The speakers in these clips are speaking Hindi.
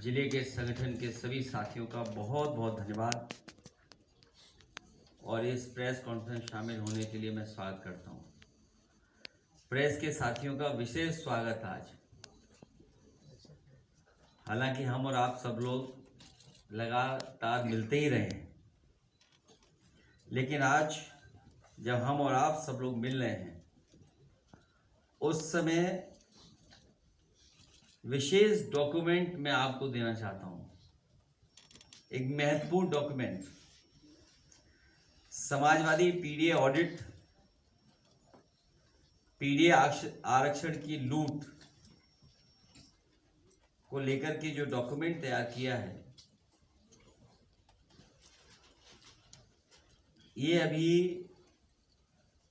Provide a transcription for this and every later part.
जिले के संगठन के सभी साथियों का बहुत बहुत धन्यवाद और इस प्रेस कॉन्फ्रेंस शामिल होने के लिए मैं स्वागत करता हूं। प्रेस के साथियों का विशेष स्वागत आज। हालांकि हम और आप सब लोग लगातार मिलते ही रहे हैं, लेकिन आज जब हम और आप सब लोग मिल रहे हैं उस समय विशेष डॉक्यूमेंट मैं आपको देना चाहता हूं। एक महत्वपूर्ण document, Samajwadi PDA audit, PDA आरक्षण की लूट को लेकर के जो डॉक्यूमेंट तैयार किया है, ये अभी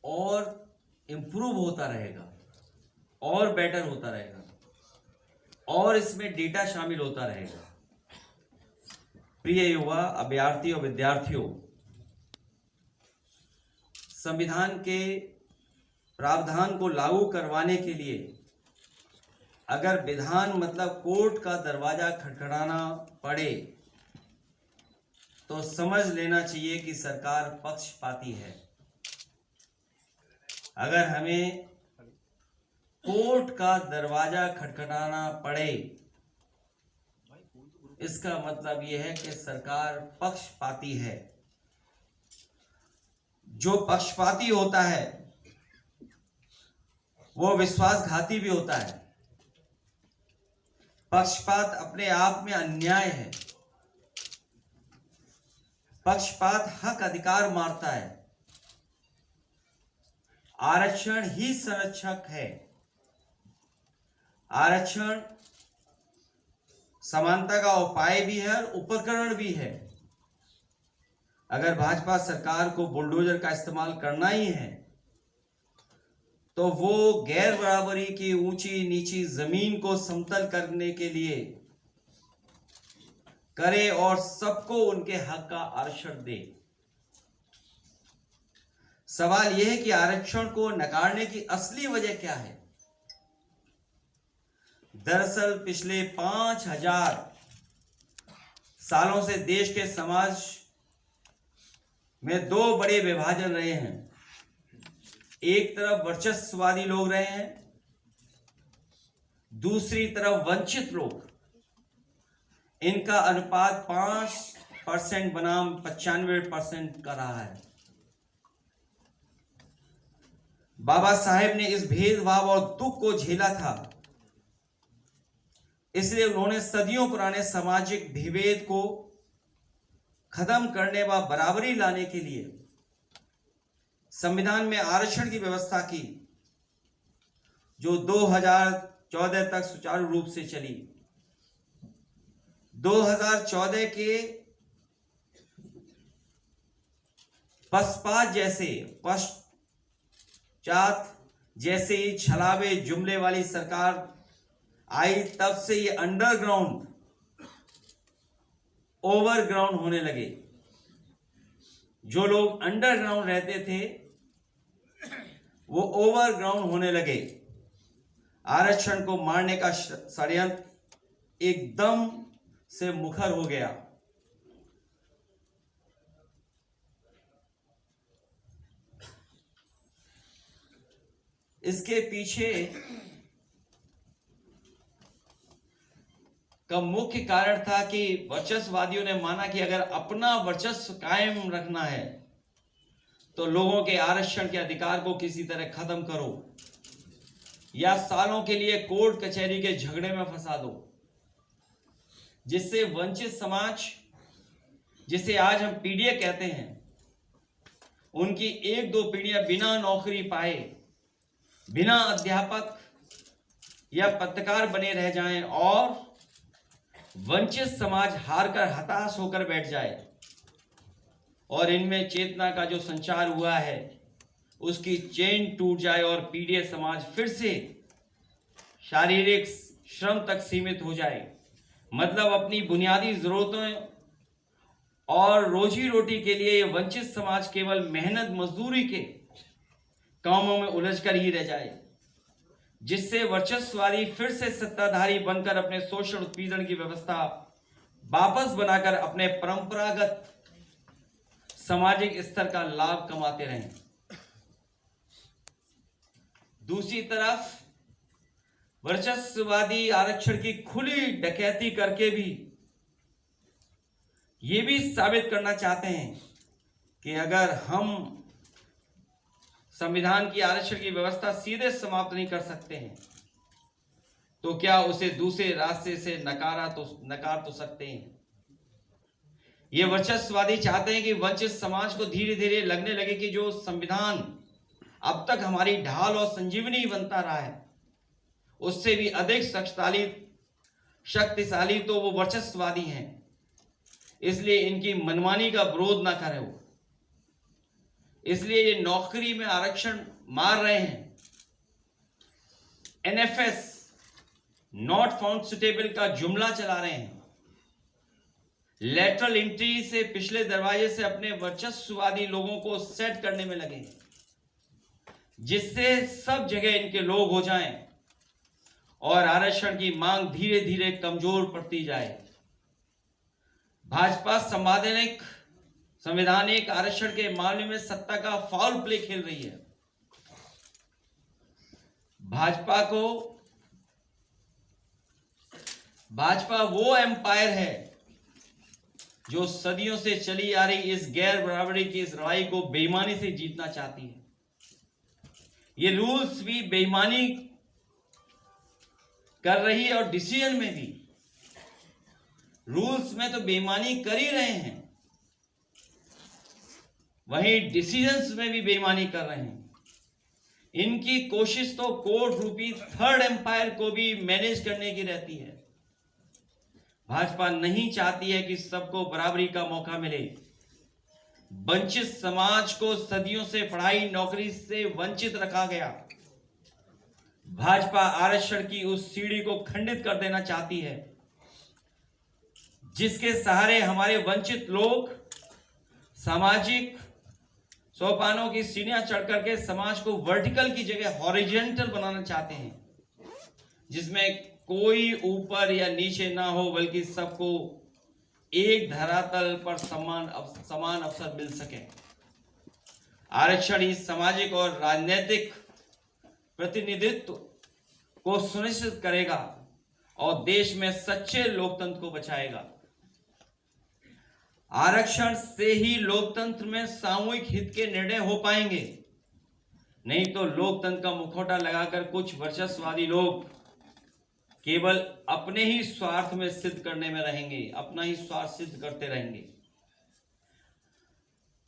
और इम्प्रूव होता रहेगा और बेटर होता रहेगा और इसमें डेटा शामिल होता रहेगा। प्रिय युवा, अभ्यर्थी और विद्यार्थियों, संविधान के प्रावधान को लागू करवाने के लिए अगर विधान मतलब कोर्ट का दरवाजा खटखटाना पड़े तो समझ लेना चाहिए कि सरकार पक्षपाती है। अगर हमें कोर्ट का दरवाजा खटखटाना पड़े, इसका मतलब यह है कि सरकार पक्षपाती है। जो पक्षपाती होता है वो विश्वासघाती भी होता है। पक्षपात अपने आप में अन्याय है। पक्षपात हक अधिकार मारता है। आरक्षण ही संरक्षक है। आरक्षण समानता का उपाय भी है और उपकरण भी है। अगर भाजपा सरकार को बुलडोजर का इस्तेमाल करना ही है तो वो गैर बराबरी की ऊंची नीची जमीन को समतल करने के लिए करे और सबको उनके हक का आरक्षण दे। सवाल यह है कि आरक्षण को नकारने की असली वजह क्या है? दरअसल पिछले 5000 सालों से देश के समाज में दो बड़े विभाजन रहे हैं। एक तरफ वर्चस्ववादी लोग रहे हैं, दूसरी तरफ वंचित लोग। इनका अनुपात 5% बनाम 95% का रहा है। बाबा साहेब ने इस भेदभाव और दुख को झेला था, इसलिए उन्होंने सदियों पुराने सामाजिक विभेद को खत्म करने व बराबरी लाने के लिए संविधान में आरक्षण की व्यवस्था की, जो 2014 तक सुचारू रूप से चली। 2014 के पक्षपात जैसे ही छलावे जुमले वाली सरकार आई, तब से ये अंडरग्राउंड ओवरग्राउंड होने लगे। जो लोग अंडरग्राउंड रहते थे वो ओवरग्राउंड होने लगे। आरक्षण को मारने का षड्यंत्र एकदम से मुखर हो गया। इसके पीछे का मुख्य कारण था कि वर्चस्ववादियों ने माना कि अगर अपना वर्चस्व कायम रखना है तो लोगों के आरक्षण के अधिकार को किसी तरह खत्म करो या सालों के लिए कोर्ट कचहरी के झगड़े में फंसा दो, जिससे वंचित समाज, जिसे आज हम पीडीए कहते हैं, उनकी 1-2 पीढ़ियां बिना नौकरी पाए, बिना अध्यापक या पत्रकार बने रह जाएं और वंचित समाज हारकर हताश होकर बैठ जाए। और इनमें चेतना का जो संचार हुआ है उसकी चेन टूट जाए और पीडीए समाज फिर से शारीरिक श्रम तक सीमित हो जाए। मतलब अपनी बुनियादी जरूरतों और रोजी रोटी के लिए ये वंचित समाज केवल मेहनत मजदूरी के कामों में उलझकर ही रह जाए, जिससे वर्चस्ववादी फिर से सत्ताधारी बनकर अपने शोषण उत्पीड़न की व्यवस्था वापस बनाकर अपने परंपरागत सामाजिक स्तर का लाभ कमाते रहें। दूसरी तरफ वर्चस्ववादी आरक्षण की खुली डकैती करके भी ये भी साबित करना चाहते हैं कि अगर हम संविधान की आरक्षण की व्यवस्था सीधे समाप्त नहीं कर सकते हैं तो क्या उसे दूसरे रास्ते से नकार तो सकते हैं। ये वर्चस्ववादी चाहते हैं कि वंचित समाज को धीरे धीरे लगने लगे कि जो संविधान अब तक हमारी ढाल और संजीवनी बनता रहा है उससे भी अधिक शक्तिशाली तो वो वर्चस्ववादी हैं, इसलिए इनकी मनमानी का विरोध ना करें वो। इसलिए ये नौकरी में आरक्षण मार रहे हैं। एनएफएस नॉट फाउंड सुटेबल का जुमला चला रहे हैं। लेटरल एंट्री से पिछले दरवाजे से अपने वर्चस्ववादी लोगों को सेट करने में लगे जिससे सब जगह इनके लोग हो जाएं और आरक्षण की मांग धीरे धीरे कमजोर पड़ती जाए। भाजपा संवैधानिक आरक्षण के मामले में सत्ता का फाउल प्ले खेल रही है। भाजपा वो एम्पायर है जो सदियों से चली आ रही इस गैर बराबरी की इस लड़ाई को बेईमानी से जीतना चाहती है। ये रूल्स भी बेईमानी कर रही है और डिसीजन में भी। रूल्स में तो बेईमानी कर ही रहे हैं, वहीं डिसीजंस में भी बेईमानी कर रहे हैं। इनकी कोशिश तो कोर्ट रूपी थर्ड एम्पायर को भी मैनेज करने की रहती है। भाजपा नहीं चाहती है कि सबको बराबरी का मौका मिले। वंचित समाज को सदियों से पढ़ाई नौकरी से वंचित रखा गया। भाजपा आरक्षण की उस सीढ़ी को खंडित कर देना चाहती है जिसके सहारे हमारे वंचित लोग सामाजिक सोपानों की सीढ़ियां चढ़ करके समाज को वर्टिकल की जगह हॉरिजॉन्टल बनाना चाहते हैं, जिसमें कोई ऊपर या नीचे ना हो बल्कि सबको एक धरातल पर समान अवसर मिल सके। आरक्षण इस सामाजिक और राजनीतिक प्रतिनिधित्व को सुनिश्चित करेगा और देश में सच्चे लोकतंत्र को बचाएगा। आरक्षण से ही लोकतंत्र में सामूहिक हित के निर्णय हो पाएंगे, नहीं तो लोकतंत्र का मुखौटा लगाकर कुछ वर्चस्ववादी लोग केवल अपने ही स्वार्थ में सिद्ध करने में रहेंगे, अपना ही स्वार्थ सिद्ध करते रहेंगे।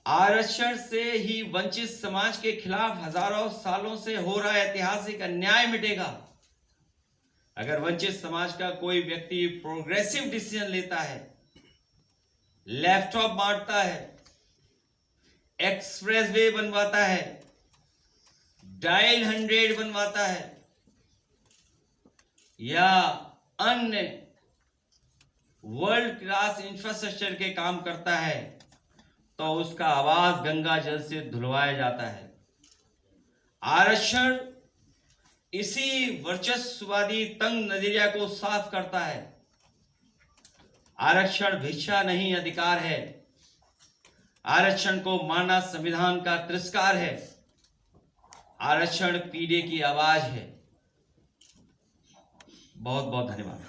आरक्षण से ही वंचित समाज के खिलाफ हजारों सालों से हो रहा ऐतिहासिक अन्याय मिटेगा। अगर वंचित समाज का कोई व्यक्ति प्रोग्रेसिव डिसीजन लेता है, लैपटॉप बांटता है, एक्सप्रेसवे बनवाता है, डायल 100 बनवाता है या अन्य वर्ल्ड क्लास इंफ्रास्ट्रक्चर के काम करता है तो उसका आवाज गंगा जल से धुलवाया जाता है। आरक्षण इसी वर्चस्ववादी तंग नजरिया को साफ करता है। आरक्षण भिक्षा नहीं, अधिकार है। आरक्षण को मानना संविधान का तिरस्कार है। आरक्षण पीढ़ी की आवाज है। बहुत बहुत धन्यवाद।